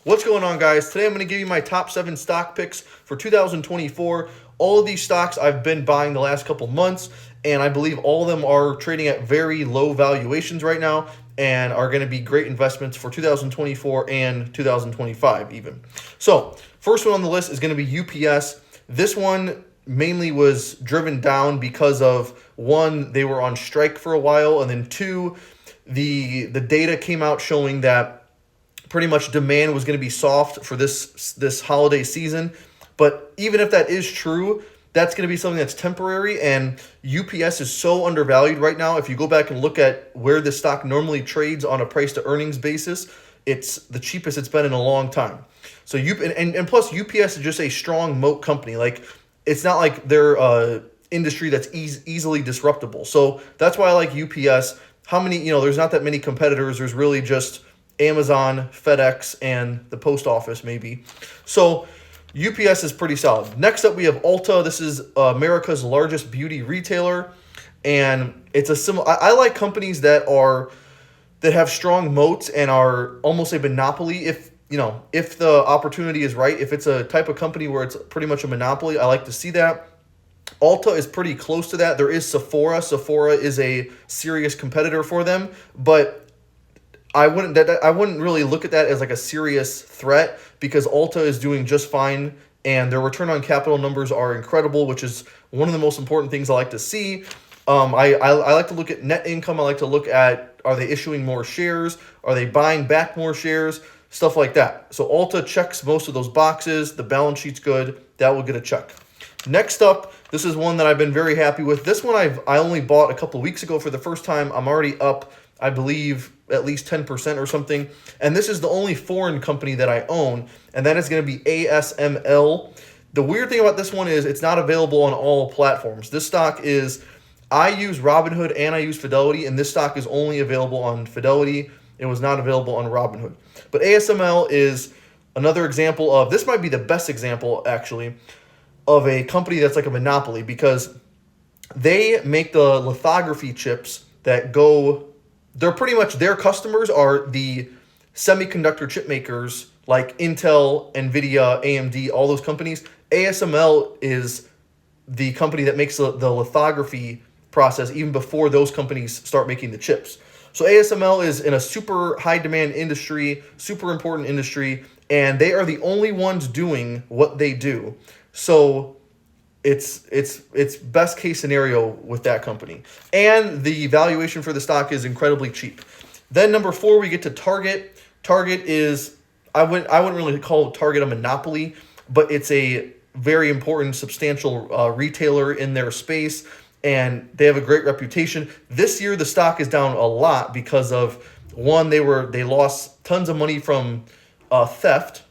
What's going on, guys? Today I'm going to give you my top 7 stock picks for 2024. All of these stocks I've been buying the last couple months, and I believe all of them are trading at very low valuations right now and are going to be great investments for 2024 and 2025 even. So, first one on the list is going to be UPS. This one mainly was driven down because of, one, they were on strike for a while, and then two, the data came out showing that pretty much demand was going to be soft for this holiday season. But even if that is true, that's going to be something that's temporary. And UPS is so undervalued right now. If you go back and look at where this stock normally trades on a price to earnings basis, it's the cheapest it's been in a long time. So and plus UPS is just a strong moat company. Like, it's not like they're industry that's easily disruptible. So that's why I like UPS. How many, there's not that many competitors. There's really just Amazon, FedEx, and the post office maybe. So UPS is pretty solid. Next up, we have Ulta. This is America's largest beauty retailer, and it's a similar. I like companies that have strong moats and are almost a monopoly. If the opportunity is right, if it's a type of company where it's pretty much a monopoly, I like to see that. Ulta is pretty close to that. There is Sephora. Sephora is a serious competitor for them, but I wouldn't really look at that as like a serious threat because Ulta is doing just fine and their return on capital numbers are incredible, which is one of the most important things I like to see. I like to look at net income. I like to look at, are they issuing more shares? Are they buying back more shares? Stuff like that. So Ulta checks most of those boxes. The balance sheet's good. That will get a check. Next up, this is one that I've been very happy with. This one I only bought a couple weeks ago for the first time. I'm already up, I believe, at least 10% or something. And this is the only foreign company that I own, and that is going to be ASML. The weird thing about this one is it's not available on all platforms. This stock is, I use Robinhood and I use Fidelity, and this stock is only available on Fidelity. It was not available on Robinhood. But ASML is another example of, this might be the best example actually, of a company that's like a monopoly because they make the lithography chips that go, they're pretty much, their customers are the semiconductor chip makers like Intel, Nvidia, AMD, all those companies. ASML is the company that makes the lithography process even before those companies start making the chips. So ASML is in a super high demand industry, super important industry, and they are the only ones doing what they do. So it's best case scenario with that company. And the valuation for the stock is incredibly cheap. Then number 4, we get to Target. Target is, I wouldn't really call Target a monopoly, but it's a very important, substantial retailer in their space, and they have a great reputation. This year, the stock is down a lot because of, one, they lost tons of money from theft,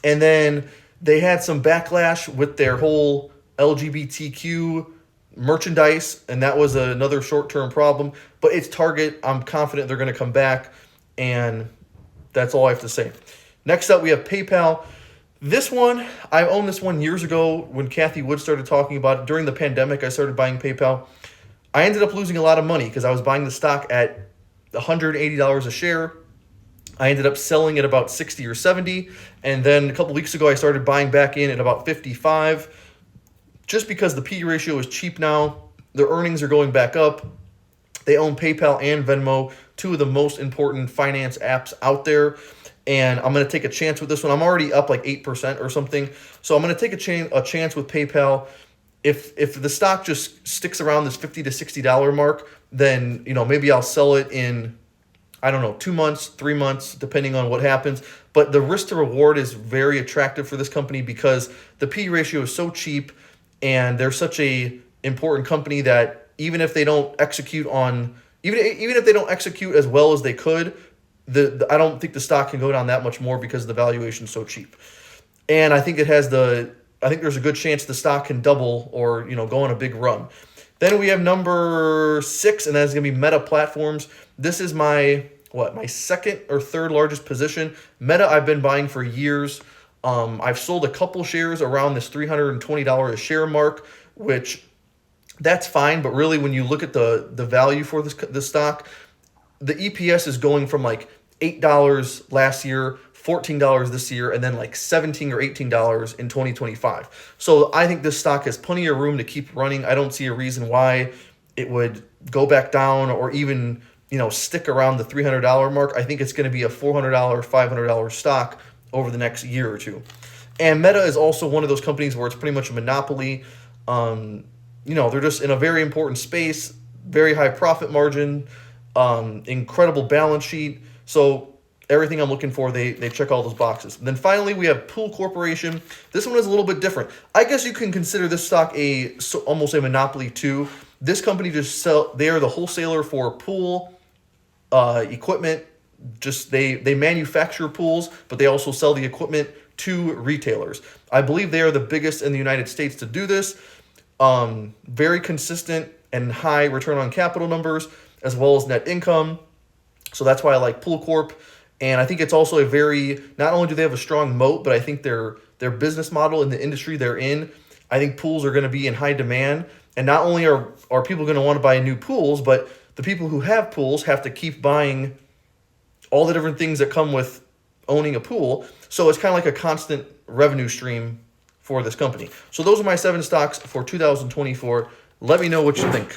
and then they had some backlash with their whole LGBTQ merchandise, and that was another short-term problem. But it's Target. I'm confident they're going to come back, and that's all I have to say. Next up, we have PayPal. This one, I owned this one years ago when Kathy Wood started talking about it. During the pandemic, I started buying PayPal. I ended up losing a lot of money because I was buying the stock at $180 a share. I ended up selling at about 60 or 70, and then a couple weeks ago, I started buying back in at about 55. Just because the P/E ratio is cheap now, their earnings are going back up. They own PayPal and Venmo, two of the most important finance apps out there. And I'm going to take a chance with this one. I'm already up like 8% or something. So I'm going to take a chance with PayPal. If the stock just sticks around this $50 to $60 mark, then maybe I'll sell it in, I don't know, 2 months, 3 months, depending on what happens. But the risk to reward is very attractive for this company because the P/E ratio is so cheap, and they're such a important company that even if they don't execute as well as they could, I don't think the stock can go down that much more because the valuation is so cheap. And I think there's a good chance the stock can double or go on a big run. Then we have number 6, and that's going to be Meta Platforms. This is my second or third largest position. Meta I've been buying for years. I've sold a couple shares around this $320 a share mark, which that's fine. But really, when you look at the value for this stock, the EPS is going from like $8 last year, $14 this year, and then like $17 or $18 in 2025. So I think this stock has plenty of room to keep running. I don't see a reason why it would go back down or even, stick around the $300 mark. I think it's going to be a $400, $500 stock over the next year or two. And Meta is also one of those companies where it's pretty much a monopoly. They're just in a very important space, very high profit margin, incredible balance sheet. So everything I'm looking for, they check all those boxes. And then finally, we have Pool Corporation. This one is a little bit different. I guess you can consider this stock almost a monopoly too. This company they are the wholesaler for pool equipment. They manufacture pools, but they also sell the equipment to retailers. I believe they are the biggest in the United States to do this. Very consistent and high return on capital numbers, as well as net income. So that's why I like Pool Corp. And I think it's also not only do they have a strong moat, but I think their business model in the industry they're in, I think pools are going to be in high demand. And not only are people going to want to buy new pools, but the people who have pools have to keep buying all the different things that come with owning a pool. So it's kind of like a constant revenue stream for this company. So those are my 7 stocks for 2024. Let me know what you think.